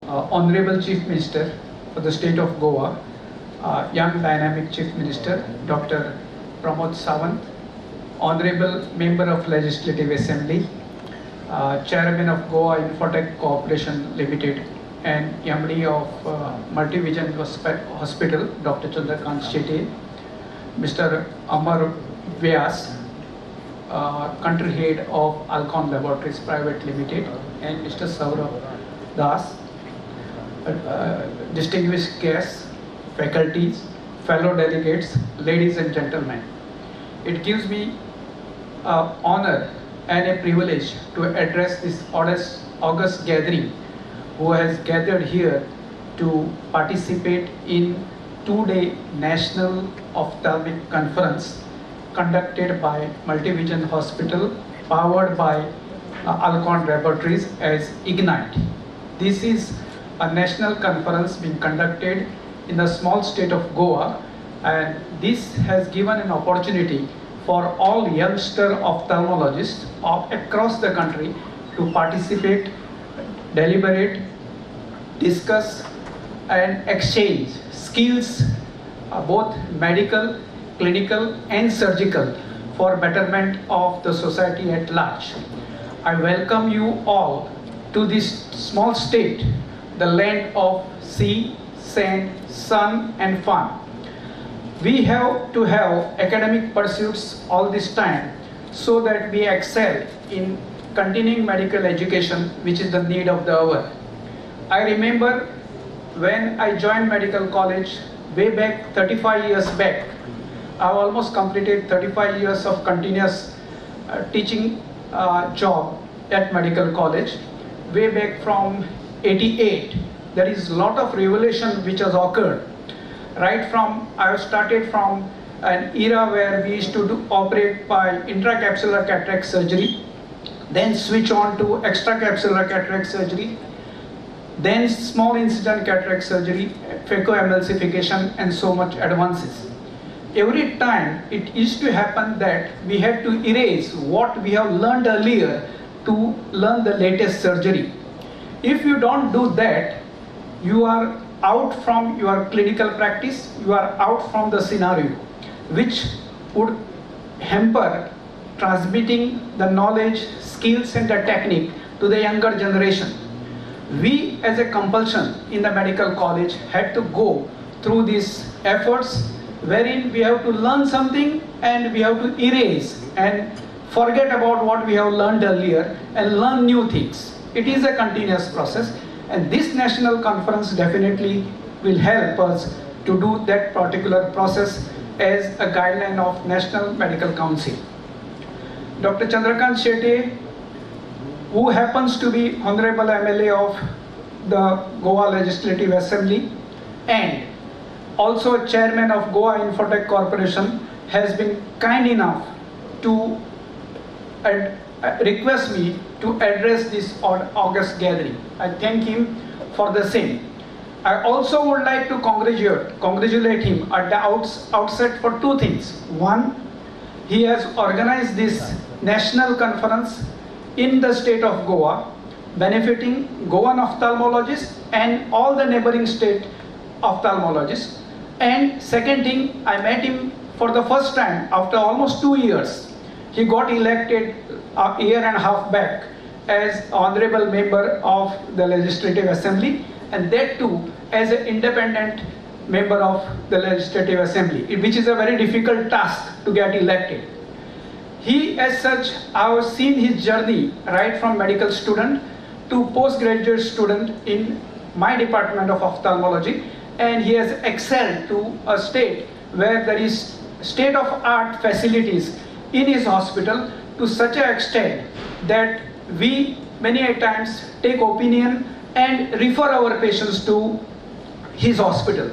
Honorable Chief Minister for the state of Goa, young dynamic Chief Minister, Dr. Pramod Sawant, Honorable Member of Legislative Assembly, Chairman of Goa Infotech Corporation Limited, and MD of Multivision Hospital, Dr. Chandrakant Shetty, Mr. Amar Vyas, Country Head of Alcon Laboratories Private Limited, and Mr. Saurabh Das, distinguished guests, faculties, fellow delegates, ladies and gentlemen. It gives me honor and a privilege to address this august gathering who has gathered here to participate in two-day National Ophthalmic Conference conducted by Multivision Hospital, powered by Alcon Laboratories as Ignite. This is a national conference being conducted in the small state of Goa, and this has given an opportunity for all youngster ophthalmologists across the country to participate, deliberate, discuss and exchange skills, both medical, clinical and surgical, for betterment of the society at large. I welcome you all to this small state, the land of sea, sand, sun and fun. We have to have academic pursuits all this time so that we excel in continuing medical education, which is the need of the hour. I remember when I joined medical college way back 35 years back. I almost completed 35 years of continuous teaching job at medical college way back from 88. There is a lot of revolution which has occurred. Right from, I have started from an era where we used to operate by intracapsular cataract surgery, then switch on to extracapsular cataract surgery, then small incision cataract surgery, phacoemulsification and so much advances. Every time it used to happen that we had to erase what we have learned earlier to learn the latest surgery. If you don't do that, you are out from your clinical practice, you are out from the scenario, which would hamper transmitting the knowledge, skills and the technique to the younger generation. We as a compulsion in the medical college had to go through these efforts wherein we have to learn something and we have to erase and forget about what we have learned earlier and learn new things. It is a continuous process, and this national conference definitely will help us to do that particular process as a guideline of National Medical Council. Dr. Chandrakant Shetty, who happens to be Honorable MLA of the Goa Legislative Assembly and also Chairman of Goa Infotech Corporation, has been kind enough to request me to address this August gathering. I thank him for the same. I also would like to congratulate him at the outset for two things. One, he has organized this national conference in the state of Goa, benefiting Goan ophthalmologists and all the neighboring state ophthalmologists. And second thing, I met him for the first time after almost 2 years. He got elected a year and a half back as honorable member of the Legislative Assembly, and that too as an independent member of the Legislative Assembly, which is a very difficult task to get elected. He, as such, I have seen his journey right from medical student to postgraduate student in my department of ophthalmology, and he has excelled to a state where there is state-of-art facilities in his hospital to such an extent that we many a times take opinion and refer our patients to his hospital.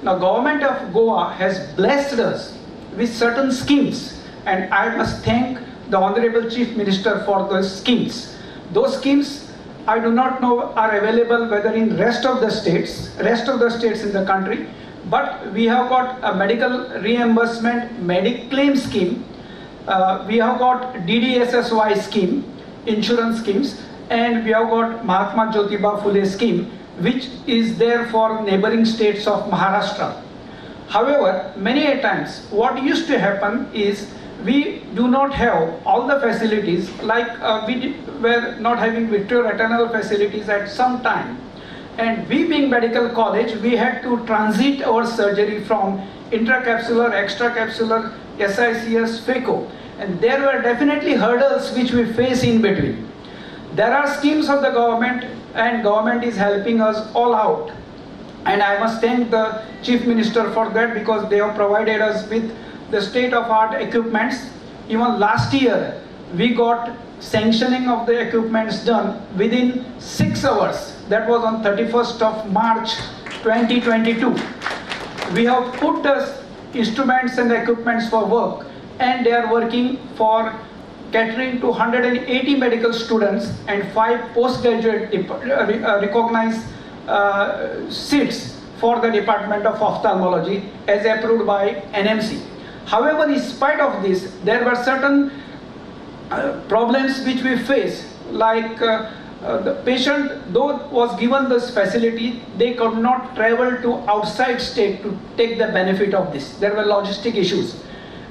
Now, government of Goa has blessed us with certain schemes, and I must thank the Honorable Chief Minister for those schemes. Those schemes, I do not know are available whether in rest of the states in the country, but we have got a medical reimbursement Mediclaim scheme, we have got DDSSY scheme, insurance schemes, and we have got Mahatma Jyotiba Phule scheme, which is there for neighboring states of Maharashtra. However, many a times what used to happen is we do not have all the facilities, like we were not having vitreoretinal facilities at some time. And we being medical college, we had to transit our surgery from intracapsular, extracapsular, SICS, phaco. And there were definitely hurdles which we face in between. There are schemes of the government, and government is helping us all out. And I must thank the Chief Minister for that, because they have provided us with the state-of-art equipments. Even last year, we got sanctioning of the equipments done within 6 hours. That was on 31st of March 2022. We have put the instruments and equipments for work, and they are working for catering to 180 medical students and 5 postgraduate recognized seats for the Department of Ophthalmology as approved by NMC. However, in spite of this, there were certain problems which we face, like the patient, though was given this facility, they could not travel to outside state to take the benefit of this. There were logistic issues.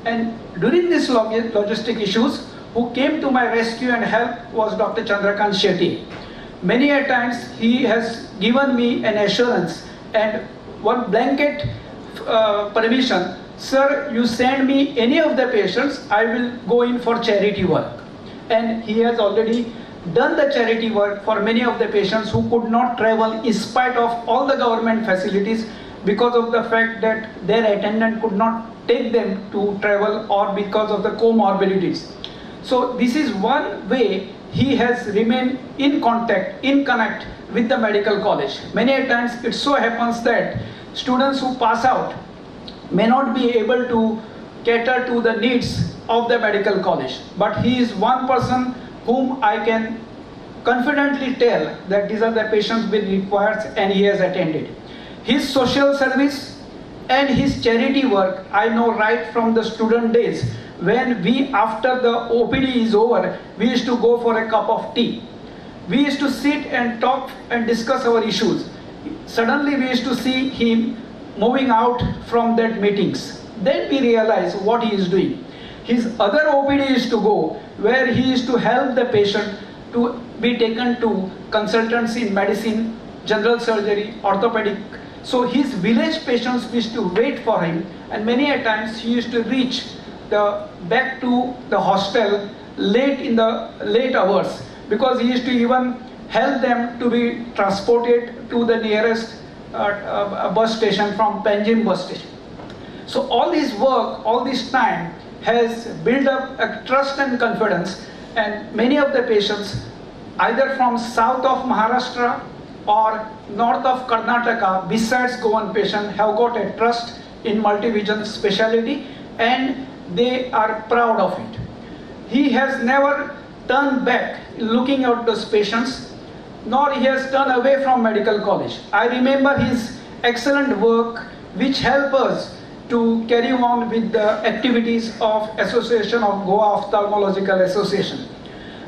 And during these logistic issues, who came to my rescue and help was Dr. Chandrakant Shetty. Many a times he has given me an assurance and one blanket permission. Sir, you send me any of the patients, I will go in for charity work. And he has already done the charity work for many of the patients who could not travel in spite of all the government facilities, because of the fact that their attendant could not take them to travel, or because of the comorbidities. So this is one way he has remained in contact, in connect with the medical college. Many a times it so happens that students who pass out may not be able to cater to the needs of the medical college, but he is one person whom I can confidently tell that these are the patients which requires, and he has attended. His social service and his charity work, I know right from the student days, when we, after the OPD is over, we used to go for a cup of tea. We used to sit and talk and discuss our issues. Suddenly we used to see him moving out from that meetings. Then we realize what he is doing. His other OPD is to go, where he is to help the patient to be taken to consultants in medicine, general surgery, orthopedic. So his village patients used to wait for him, and many a times he used to reach back to the hostel late hours, because he used to even help them to be transported to the nearest bus station from Panjim bus station. So all this work, all this time has built up a trust and confidence, and many of the patients either from south of Maharashtra or north of Karnataka, besides Goan patient, have got a trust in multi-vision speciality, and they are proud of it. He has never turned back looking at those patients, nor he has turned away from medical college. I remember his excellent work which helped us to carry on with the activities of Association of Goa Ophthalmological Association.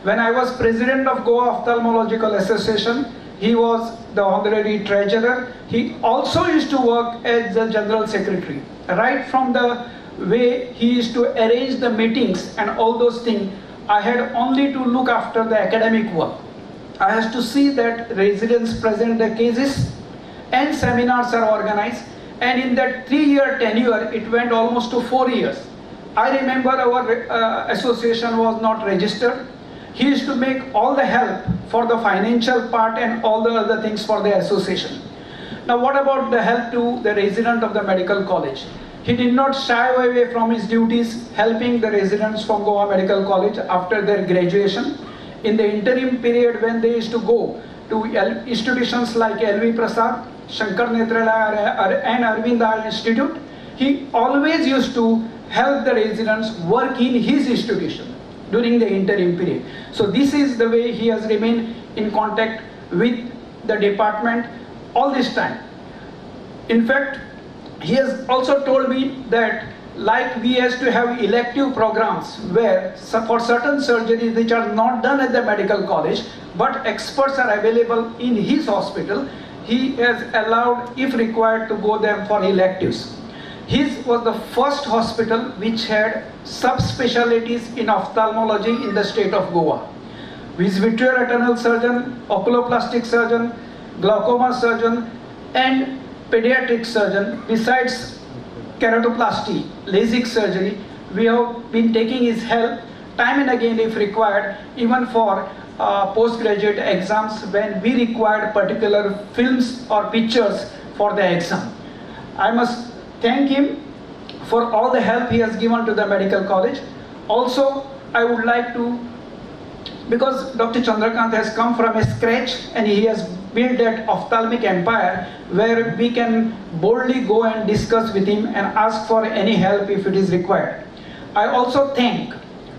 When I was president of Goa Ophthalmological Association, he was the honorary treasurer. He also used to work as the general secretary. Right from the way he used to arrange the meetings and all those things, I had only to look after the academic work. I had to see that residents present the cases and seminars are organized, and in that 3-year tenure, it went almost to 4 years. I remember our association was not registered. He used to make all the help for the financial part and all the other things for the association. Now what about the help to the resident of the medical college? He did not shy away from his duties, helping the residents from Goa Medical College after their graduation. In the interim period when they used to go to institutions like LV Prasad, Shankar Netralaya and Arvind Institute, he always used to help the residents work in his institution during the interim period. So this is the way he has remained in contact with the department all this time. In fact, he has also told me that like we has to have elective programs where for certain surgeries which are not done at the medical college, but experts are available in his hospital, he has allowed, if required, to go there for electives. His was the first hospital which had subspecialties in ophthalmology in the state of Goa. His vitreoretinal surgeon, oculoplastic surgeon, glaucoma surgeon, and pediatric surgeon, besides keratoplasty, LASIK surgery. We have been taking his help time and again if required, even for postgraduate exams when we required particular films or pictures for the exam. I must thank him for all the help he has given to the medical college. Also, I would like to, because Dr. Chandrakant has come from a scratch and he has built that ophthalmic empire where we can boldly go and discuss with him and ask for any help if it is required. I also thank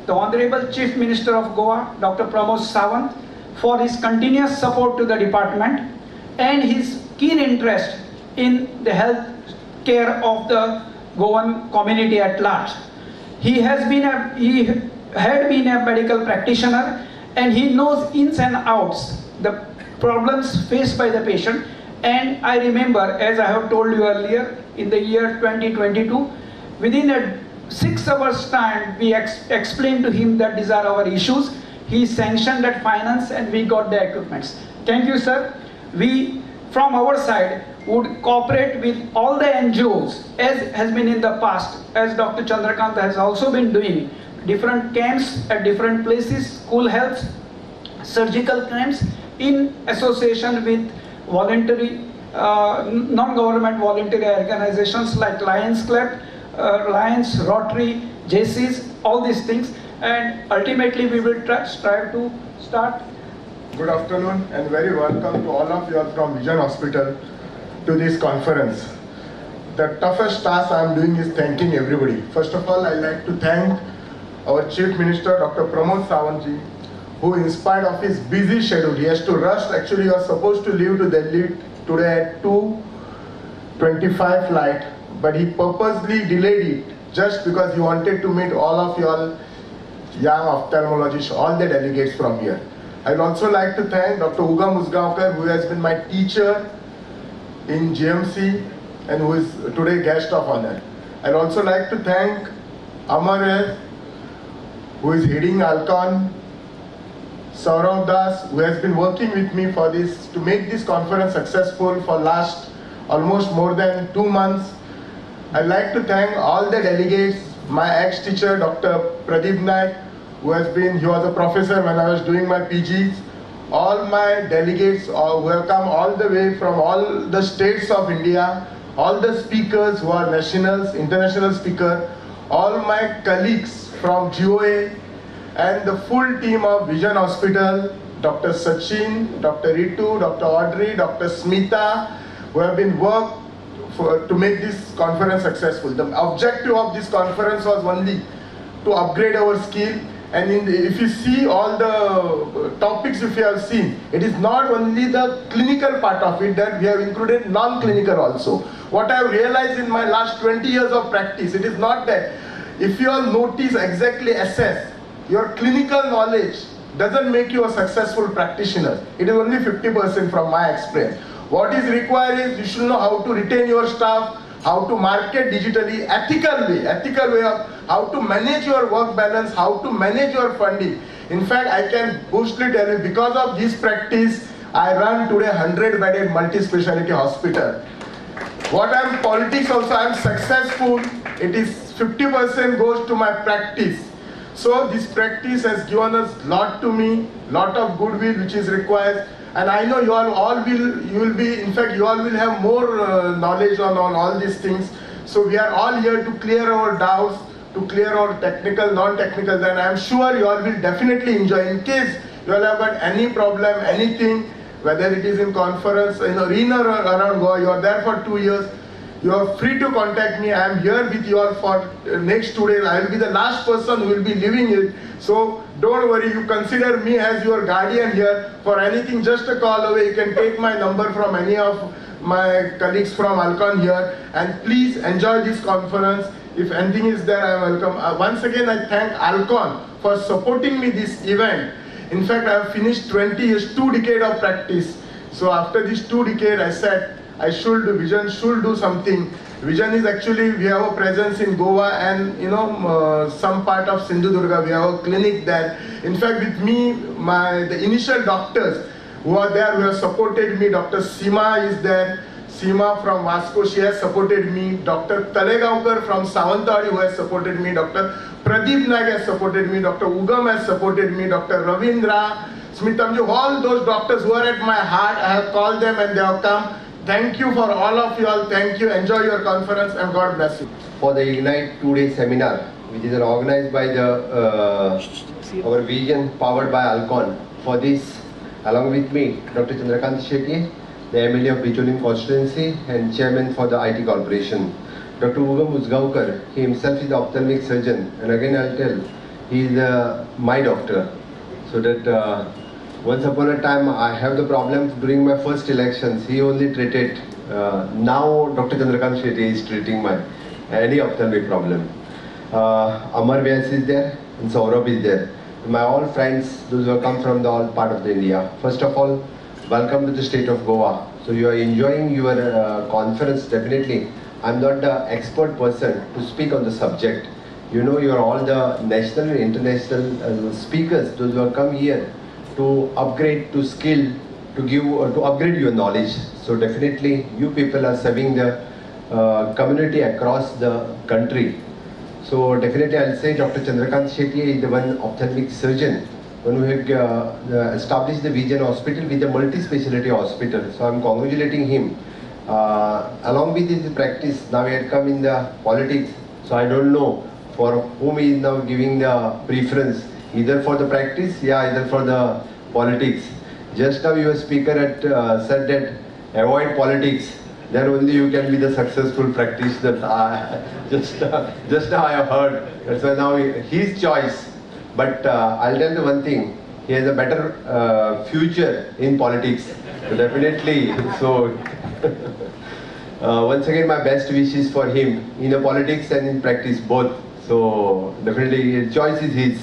the Honorable Chief Minister of Goa, Dr. Pramod Sawant, for his continuous support to the department and his keen interest in the health care of the Goan community at large. He had been a medical practitioner and he knows ins and outs the problems faced by the patient. And I remember, as I have told you earlier, in the year 2022, within a 6 hours time, we explained to him that these are our issues. He sanctioned that finance and we got the equipments. Thank you, sir. We, from our side, would cooperate with all the NGOs as has been in the past, as Dr. Chandrakant has also been doing, different camps at different places, school health, surgical camps, in association with voluntary, non-government voluntary organizations like Lions Club, Lions, Rotary, JCs, all these things, and ultimately we will strive to start. Good afternoon and very welcome to all of you all from Vision Hospital to this conference. The toughest task I am doing is thanking everybody. First of all, I'd like to thank our Chief Minister, Dr. Pramod Sawant, who in spite of his busy schedule, he has to rush. Actually, he was supposed to leave to Delhi today at 2:25 flight, but he purposely delayed it just because he wanted to meet all of you all young ophthalmologists, all the delegates from here. I'd also like to thank Dr. Uga Musgaonkar, who has been my teacher in GMC and who is today guest of honor. I'd also like to thank Amar, who is heading Alcon, Saurav Das, who has been working with me for this, to make this conference successful for last almost more than 2 months. I'd like to thank all the delegates, my ex-teacher, Dr. Pradeep Naik, he was a professor when I was doing my PGs, all my delegates who have come all the way from all the states of India, all the speakers who are nationals, international speakers, all my colleagues from GOA, and the full team of Vision Hospital, Dr. Sachin, Dr. Ritu, Dr. Audrey, Dr. Smita, who have been worked to make this conference successful. The objective of this conference was only to upgrade our skill. And if you see all the topics, if you have seen, it is not only the clinical part of it, that we have included non-clinical also. What I have realized in my last 20 years of practice, it is not that if you all notice, exactly assess, your clinical knowledge doesn't make you a successful practitioner. It is only 50% from my experience. What is required is you should know how to retain your staff, how to market digitally, ethical way of how to manage your work balance, how to manage your funding. In fact, I can boastfully tell you, because of this practice, I run today 100-bedded multi-speciality hospital. What I am politics also, I am successful. It is 50% goes to my practice. So this practice has given us lot to me, lot of goodwill which is required. And I know you all will be, in fact, you all will have more knowledge on all these things. So we are all here to clear our doubts, to clear our technical, non-technical, then I am sure you all will definitely enjoy. In case you all have got any problem, anything, whether it is in conference, in arena or around Goa, you are there for 2 years, you are free to contact me. I am here with you all for next 2 days. I will be the last person who will be leaving it. So don't worry, you consider me as your guardian here. For anything, just a call away. You can take my number from any of my colleagues from Alcon here. And please enjoy this conference. If anything is there, I am welcome. Once again, I thank Alcon for supporting me this event. In fact, I have finished 20 years, 2 decades of practice. So after these 2 decades, I said, Vision should do something. Vision is actually, we have a presence in Goa and some part of Sindhudurga, we have a clinic there. In fact, with me, the initial doctors who are there, who have supported me, Dr. Seema is there. Seema from Vasco, she has supported me. Dr. Talegaonkar from Sawantwadi, who has supported me. Dr. Pradeep Naik has supported me. Dr. Ugam has supported me. Dr. Ravindra, Smitham, all those doctors who are at my heart, I have called them and they have come. Thank you for all of you all. Thank you. Enjoy your conference and God bless you. For the Ignite 2-day seminar, which is organized by our Vision powered by Alcon. For this, along with me, Dr. Chandrakant Shetty, the MLA of Bicholim constituency and Chairman for the IT Corporation. Dr. Ugam Musgaonkar, he himself is the ophthalmic surgeon, and again I'll tell, he is my doctor. So that once upon a time I have the problem during my first elections, he only treated. Now Dr. Chandrakant Shetty is treating my any ophthalmic problem. Amar Vyas is there and Saurabh is there. My all friends, those who have come from the all part of the India. First of all, welcome to the state of Goa. So you are enjoying your conference definitely. I'm not the expert person to speak on the subject. You know, you are all the national and international speakers, those who have come here to upgrade, to skill, to give, to upgrade your knowledge. So definitely you people are serving the community across the country. So definitely I'll say Dr. Chandrakant Shetty is the one ophthalmic surgeon when we have established the Vision Hospital with a multi-speciality hospital. So I'm congratulating him. Along with his practice, now he had come in the politics. So I don't know for whom he is now giving the preference, either for the practice, either for the politics. Just now your speaker had said that avoid politics, then only you can be the successful practitioner. Just now I have heard. That's why now his choice. But I'll tell you one thing, he has a better future in politics. So definitely, so once again my best wishes for him in the politics and in practice both. So definitely his choice is his.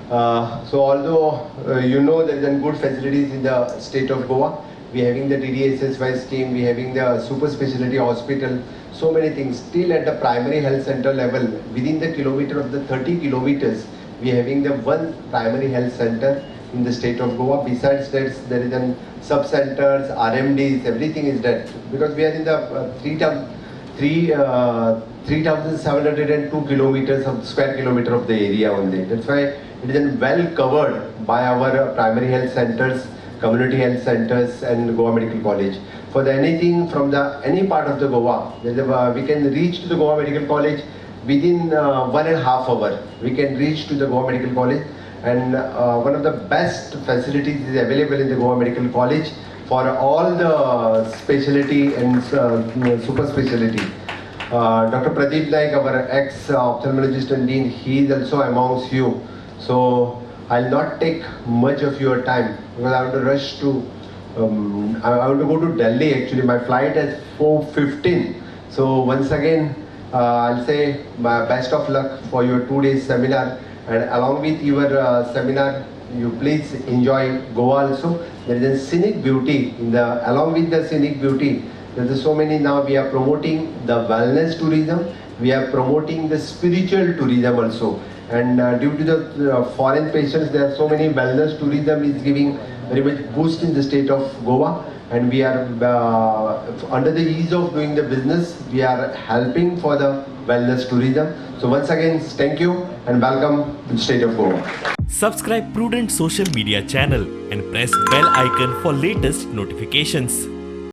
So although you know there is good facilities in the state of Goa, we are having the DDSSY scheme, we are having the super specialty hospital, so many things. Still at the primary health center level, within the kilometer of the 30 kilometers, we are having the one primary health center in the state of Goa. Besides that, there is an sub-centers, RMDs, everything is there. Because we are in the 3,702 kilometers of square kilometer of the area only. That's why it is well covered by our primary health centers, community health centers and Goa Medical College. For the anything from the any part of the Goa, we can reach to the Goa Medical College within 1.5 hours. We can reach to the Goa Medical College, and one of the best facilities is available in the Goa Medical College for all the specialty and super specialty. Dr. Pradeep Naik, our ex-ophthalmologist and dean, he is also amongst you. So I'll not take much of your time because I want to rush to, I want to go to Delhi actually. My flight is 4:15. So once again, I'll say my best of luck for your 2 days seminar, and along with your seminar, you please enjoy Goa also. There is a scenic beauty in the, along with the scenic beauty, there is so many now we are promoting the wellness tourism, we are promoting the spiritual tourism also. And due to the foreign patients, there are so many wellness tourism is giving very much boost in the state of Goa. And we are under the ease of doing the business, we are helping for the wellness tourism. So once again, thank you and welcome to the state of Goa. Subscribe Prudent social media channel and press bell icon for latest notifications.